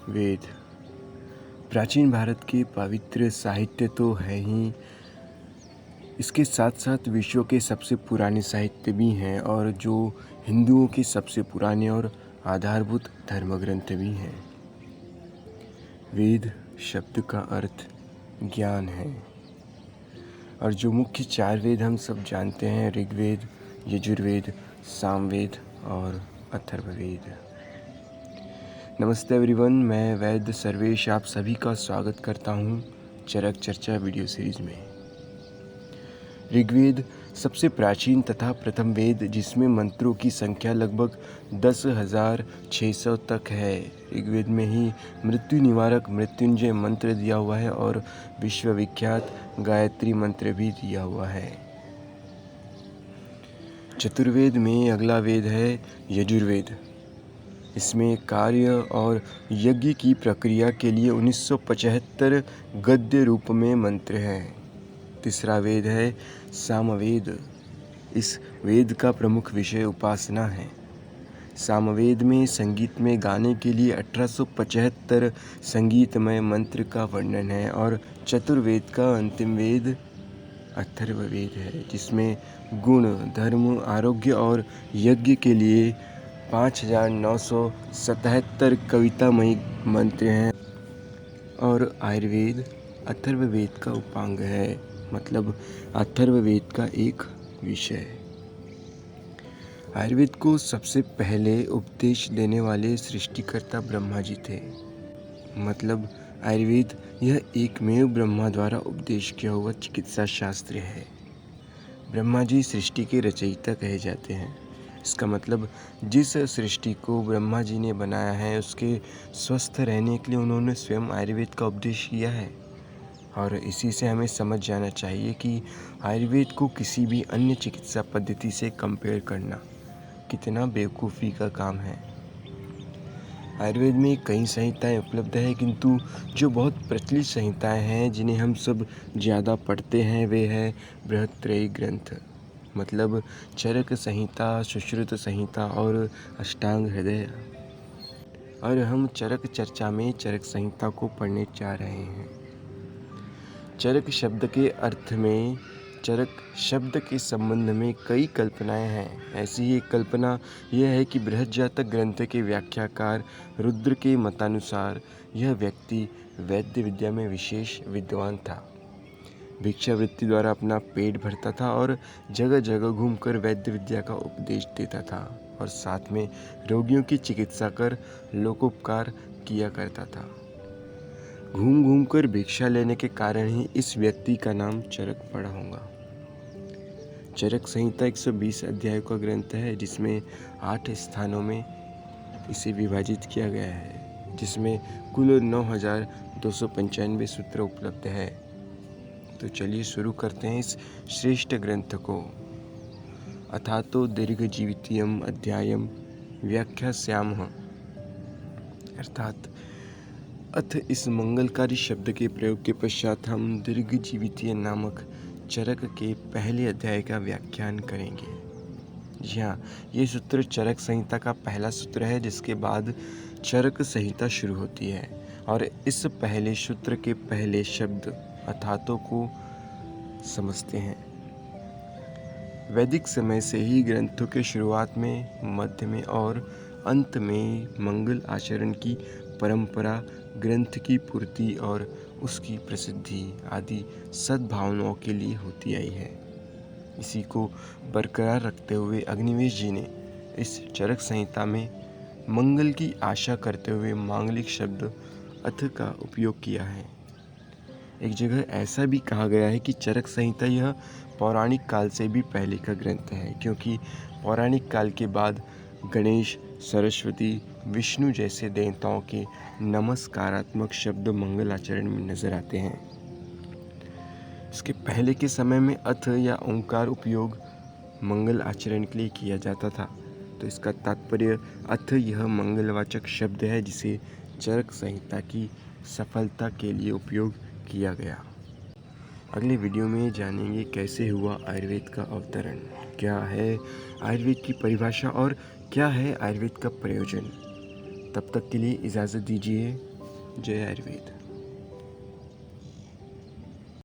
वेद प्राचीन भारत के पवित्र साहित्य तो है ही, इसके साथ साथ विश्व के सबसे पुराने साहित्य भी हैं और जो हिंदुओं के सबसे पुराने और आधारभूत धर्म ग्रंथ भी हैं। वेद शब्द का अर्थ ज्ञान है और जो मुख्य 4 वेद हम सब जानते हैं, ऋग्वेद, यजुर्वेद, सामवेद और अथर्ववेद। नमस्ते एवरीवन, मैं वैद्य सर्वेश आप सभी का स्वागत करता हूं चरक चर्चा वीडियो सीरीज में। ऋग्वेद सबसे प्राचीन तथा प्रथम वेद जिसमें मंत्रों की संख्या लगभग 10,600 तक है। ऋग्वेद में ही मृत्यु निवारक मृत्युंजय मंत्र दिया हुआ है और विश्वविख्यात गायत्री मंत्र भी दिया हुआ है। चतुर्वेद में अगला वेद है यजुर्वेद। इसमें कार्य और यज्ञ की प्रक्रिया के लिए 1975 गद्य रूप में मंत्र हैं। तीसरा वेद है सामवेद। इस वेद का प्रमुख विषय उपासना है। सामवेद में संगीत में गाने के लिए 1875 संगीतमय मंत्र का वर्णन है और चतुर्वेद का अंतिम वेद अथर्ववेद है, जिसमें गुण, धर्म, आरोग्य और यज्ञ के लिए 5,977 कवितामयी मंत्र हैं और आयुर्वेद अथर्ववेद का उपांग है, मतलब अथर्ववेद का एक विषय। आयुर्वेद को सबसे पहले उपदेश देने वाले सृष्टिकर्ता ब्रह्मा जी थे, मतलब आयुर्वेद यह एकमेव ब्रह्मा द्वारा उपदेश किया हुआ चिकित्सा शास्त्र है। ब्रह्मा जी सृष्टि के रचयिता कहे जाते हैं। इसका मतलब जिस सृष्टि को ब्रह्मा जी ने बनाया है उसके स्वस्थ रहने के लिए उन्होंने स्वयं आयुर्वेद का उपदेश किया है। और इसी से हमें समझ जाना चाहिए कि आयुर्वेद को किसी भी अन्य चिकित्सा पद्धति से कंपेयर करना कितना बेवकूफ़ी का काम है। आयुर्वेद में कई संहिताएं उपलब्ध है, किंतु जो बहुत प्रचलित संहिताएं हैं जिन्हें हम सब ज़्यादा पढ़ते हैं वे है बृहत्त्रयी ग्रंथ, मतलब चरक संहिता, सुश्रुत संहिता और अष्टांग हृदय। और हम चरक चर्चा में चरक संहिता को पढ़ने जा रहे हैं। चरक शब्द के अर्थ में चरक शब्द के संबंध में कई कल्पनाएं हैं। ऐसी ही एक कल्पना यह है कि बृहज्जातक ग्रंथ के व्याख्याकार रुद्र के मतानुसार यह व्यक्ति वैद्य विद्या में विशेष विद्वान था। भिक्षावृत्ति द्वारा अपना पेट भरता था और जगह जगह घूमकर वैद्य विद्या का उपदेश देता था और साथ में रोगियों की चिकित्सा कर लोकोपकार किया करता था। घूम घूम कर भिक्षा लेने के कारण ही इस व्यक्ति का नाम चरक पड़ा होगा। चरक संहिता 120 अध्यायों का ग्रंथ है, जिसमें 8 स्थानों में इसे विभाजित किया गया है, जिसमें कुल 9,295 सूत्र उपलब्ध है। तो चलिए शुरू करते हैं इस श्रेष्ठ ग्रंथ को। अथातो दीर्घ जीवितीयम अध्यायम व्याख्यास्यामः, अर्थात अथ इस मंगलकारी शब्द के प्रयोग के पश्चात हम दीर्घ जीवितीय नामक चरक के पहले अध्याय का व्याख्यान करेंगे। जी हाँ, ये सूत्र चरक संहिता का पहला सूत्र है, जिसके बाद चरक संहिता शुरू होती है और इस पहले सूत्र के पहले शब्द अथातो को समझते हैं। वैदिक समय से ही ग्रंथों के शुरुआत में, मध्य में और अंत में मंगल आचरण की परंपरा, ग्रंथ की पूर्ति और उसकी प्रसिद्धि आदि सद्भावनाओं के लिए होती आई है। इसी को बरकरार रखते हुए अग्निवेश जी ने इस चरक संहिता में मंगल की आशा करते हुए मांगलिक शब्द अथ का उपयोग किया है। एक जगह ऐसा भी कहा गया है कि चरक संहिता यह पौराणिक काल से भी पहले का ग्रंथ है, क्योंकि पौराणिक काल के बाद गणेश, सरस्वती, विष्णु जैसे देवताओं के नमस्कारात्मक शब्द मंगल आचरण में नजर आते हैं। इसके पहले के समय में अथ या ओंकार उपयोग मंगल आचरण के लिए किया जाता था। तो इसका तात्पर्य अथ यह मंगलवाचक शब्द है जिसे चरक संहिता की सफलता के लिए उपयोग किया गया। अगले वीडियो में जानेंगे कैसे हुआ आयुर्वेद का अवतरण, क्या है आयुर्वेद की परिभाषा और क्या है आयुर्वेद का प्रयोजन। तब तक के लिए इजाज़त दीजिए। जय आयुर्वेद।